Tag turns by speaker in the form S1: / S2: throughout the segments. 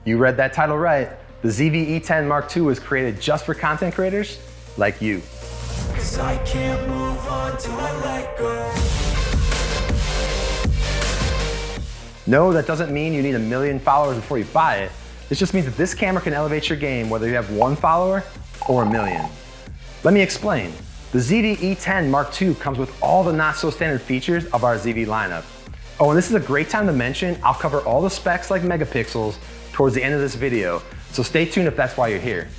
S1: You read that title right. The ZV-E10 Mark II was created just for content creators like you.
S2: 'Cause I can't move on till I let go.
S1: No, that doesn't mean you need 1 million followers before you buy it. This just means that this camera can elevate your game whether you have 1 follower or 1 million. Let me explain. The ZV-E10 Mark II comes with all the not so standard features of our ZV lineup. Oh, and this is a great time to mention, I'll cover all the specs like megapixels towards the end of this video, so stay tuned if that's why you're here.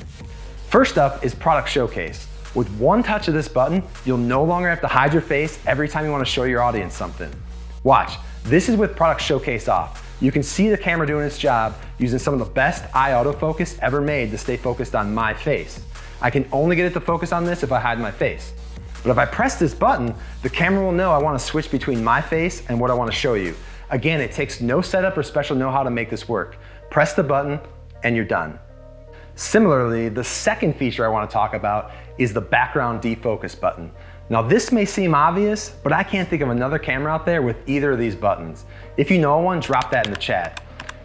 S1: First up is Product Showcase. With one touch of this button, you'll no longer have to hide your face every time you want to show your audience something. Watch, this is with Product Showcase off. You can see the camera doing its job using some of the best eye autofocus ever made to stay focused on my face. I can only get it to focus on this if I hide my face. But if I press this button, the camera will know I want to switch between my face and what I want to show you. Again, it takes no setup or special know-how to make this work. Press the button and you're done. Similarly, the second feature I want to talk about is the background defocus button. Now this may seem obvious, but I can't think of another camera out there with either of these buttons. If you know one, drop that in the chat.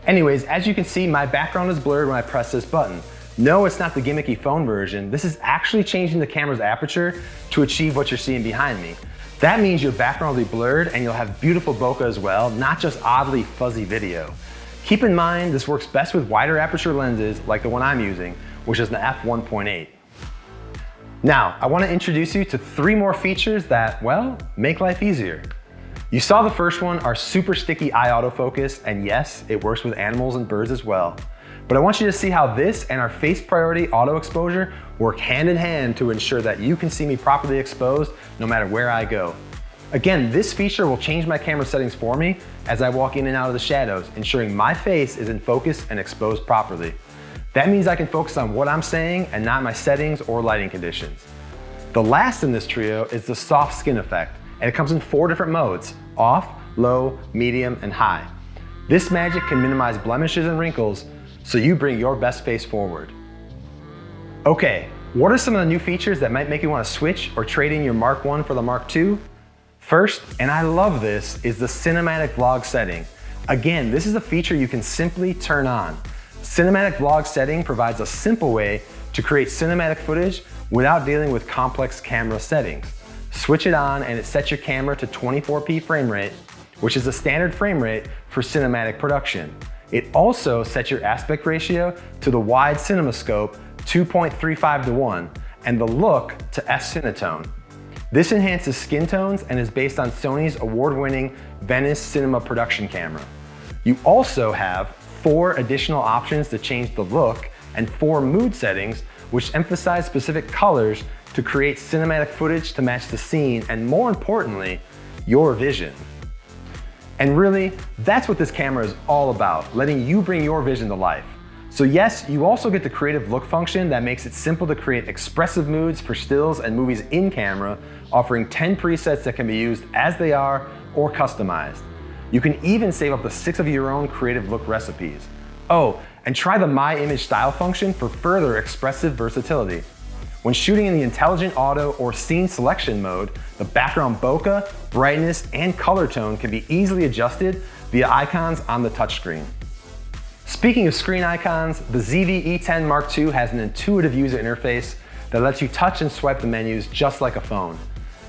S1: Anyways, as you can see, my background is blurred when I press this button. No, it's not the gimmicky phone version. This is actually changing the camera's aperture to achieve what you're seeing behind me. That means your background will be blurred and you'll have beautiful bokeh as well, not just oddly fuzzy video. Keep in mind, this works best with wider aperture lenses like the one I'm using, which is the f1.8. Now, I want to introduce you to 3 more features that, well, make life easier. You saw the first one, our super sticky eye autofocus, and yes, it works with animals and birds as well. But I want you to see how this and our face priority auto exposure work hand in hand to ensure that you can see me properly exposed no matter where I go. Again, this feature will change my camera settings for me as I walk in and out of the shadows, ensuring my face is in focus and exposed properly. That means I can focus on what I'm saying and not my settings or lighting conditions. The last in this trio is the soft skin effect, and it comes in 4 different modes: off, low, medium, and high. This magic can minimize blemishes and wrinkles, so you bring your best face forward. Okay, what are some of the new features that might make you want to switch or trade in your Mark I for the Mark II? First, and I love this, is the cinematic vlog setting. Again, this is a feature you can simply turn on. Cinematic vlog setting provides a simple way to create cinematic footage without dealing with complex camera settings. Switch it on and it sets your camera to 24p frame rate, which is the standard frame rate for cinematic production. It also sets your aspect ratio to the wide CinemaScope 2.35:1 and the look to F-Cinetone. This enhances skin tones and is based on Sony's award-winning Venice Cinema production camera. You also have 4 additional options to change the look and 4 mood settings which emphasize specific colors to create cinematic footage to match the scene and, more importantly, your vision. And really, that's what this camera is all about, letting you bring your vision to life. So yes, you also get the creative look function that makes it simple to create expressive moods for stills and movies in camera, offering 10 presets that can be used as they are or customized. You can even save up to 6 of your own creative look recipes. Oh, and try the My Image Style function for further expressive versatility. When shooting in the intelligent auto or scene selection mode, the background bokeh, brightness, and color tone can be easily adjusted via icons on the touchscreen. Speaking of screen icons, the ZV-E10 Mark II has an intuitive user interface that lets you touch and swipe the menus just like a phone.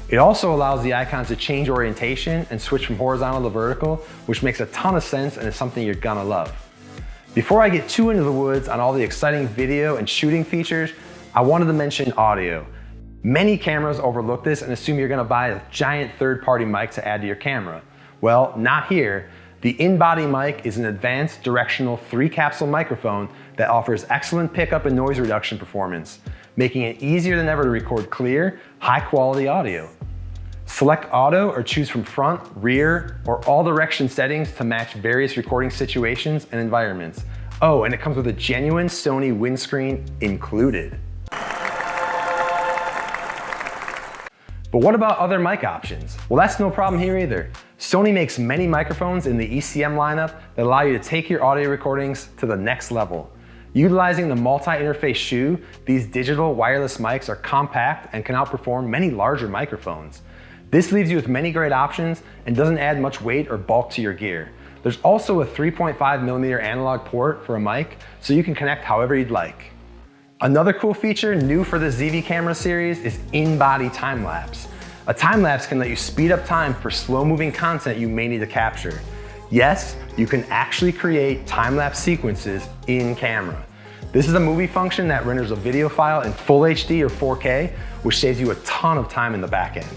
S1: It also allows the icons to change orientation and switch from horizontal to vertical, which makes a ton of sense and is something you're gonna love. Before I get too into the woods on all the exciting video and shooting features, I wanted to mention audio. Many cameras overlook this and assume you're gonna buy a giant third-party mic to add to your camera. Well, not here. The in-body mic is an advanced directional 3-capsule microphone that offers excellent pickup and noise reduction performance, making it easier than ever to record clear, high-quality audio. Select auto or choose from front, rear, or all direction settings to match various recording situations and environments. Oh, and it comes with a genuine Sony windscreen included. But what about other mic options? Well, that's no problem here either. Sony makes many microphones in the ECM lineup that allow you to take your audio recordings to the next level. Utilizing the multi-interface shoe, these digital wireless mics are compact and can outperform many larger microphones. This leaves you with many great options and doesn't add much weight or bulk to your gear. There's also a 3.5mm analog port for a mic, so you can connect however you'd like. Another cool feature new for the ZV camera series is in-body time-lapse. A time-lapse can let you speed up time for slow-moving content you may need to capture. Yes, you can actually create time-lapse sequences in camera. This is a movie function that renders a video file in full HD or 4K, which saves you a ton of time in the back end.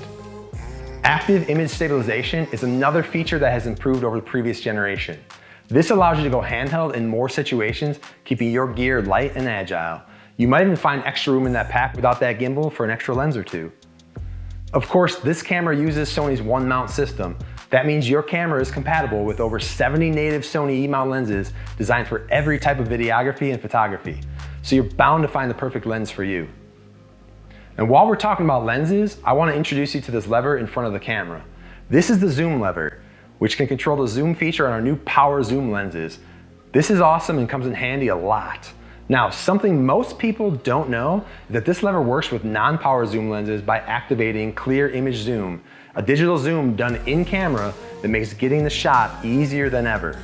S1: Active image stabilization is another feature that has improved over the previous generation. This allows you to go handheld in more situations, keeping your gear light and agile. You might even find extra room in that pack without that gimbal for an extra lens or two. Of course, this camera uses Sony's one mount system. That means your camera is compatible with over 70 native Sony E-mount lenses designed for every type of videography and photography. So you're bound to find the perfect lens for you. And while we're talking about lenses, I want to introduce you to this lever in front of the camera. This is the zoom lever, which can control the zoom feature on our new power zoom lenses. This is awesome and comes in handy a lot. Now, something most people don't know is that this lever works with non-power zoom lenses by activating clear image zoom, a digital zoom done in camera that makes getting the shot easier than ever.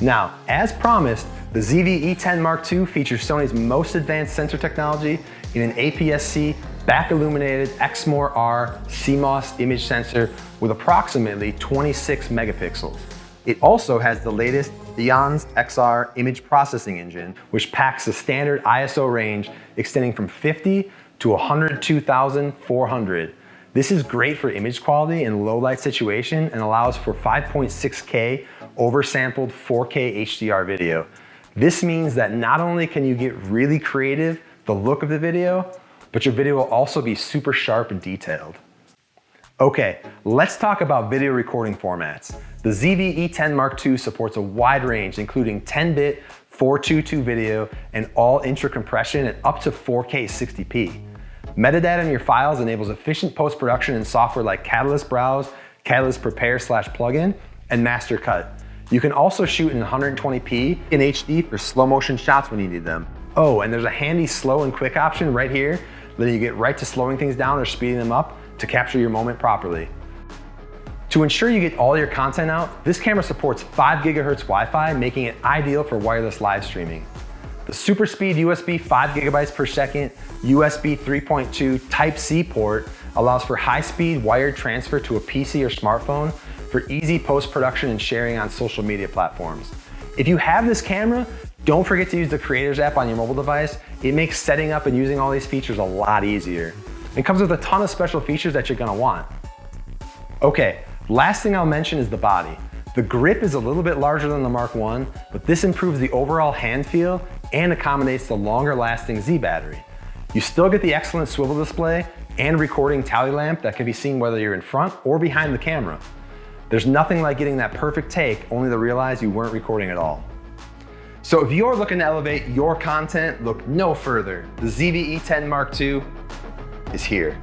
S1: Now, as promised, the ZV-E10 II features Sony's most advanced sensor technology in an APS-C back illuminated Exmor-R CMOS image sensor with approximately 26 megapixels. It also has the latest Beyond's XR image processing engine, which packs a standard ISO range extending from 50 to 102,400. This is great for image quality in low light situation and allows for 5.6K oversampled 4K HDR video. This means that not only can you get really creative, the look of the video, but your video will also be super sharp and detailed. Okay, let's talk about video recording formats. The ZV-E10 II supports a wide range, including 10-bit 422 video and all intra compression at up to 4K 60p. Metadata in your files enables efficient post-production in software like Catalyst Browse, Catalyst Prepare/plugin, and Master Cut. You can also shoot in 120p in HD for slow motion shots when you need them. Oh, and there's a handy slow and quick option right here, letting you get right to slowing things down or speeding them up to capture your moment properly. To ensure you get all your content out, this camera supports 5 GHz Wi-Fi, making it ideal for wireless live streaming. The super speed USB 5 GB per second USB 3.2 Type-C port allows for high-speed wired transfer to a PC or smartphone for easy post-production and sharing on social media platforms. If you have this camera, don't forget to use the Creators app on your mobile device. It makes setting up and using all these features a lot easier. It comes with a ton of special features that you're gonna want. Okay, last thing I'll mention is the body. The grip is a little bit larger than the Mark I, but this improves the overall hand feel and accommodates the longer lasting Z battery. You still get the excellent swivel display and recording tally lamp that can be seen whether you're in front or behind the camera. There's nothing like getting that perfect take only to realize you weren't recording at all. So if you're looking to elevate your content, look no further. The ZV-E10 II is here.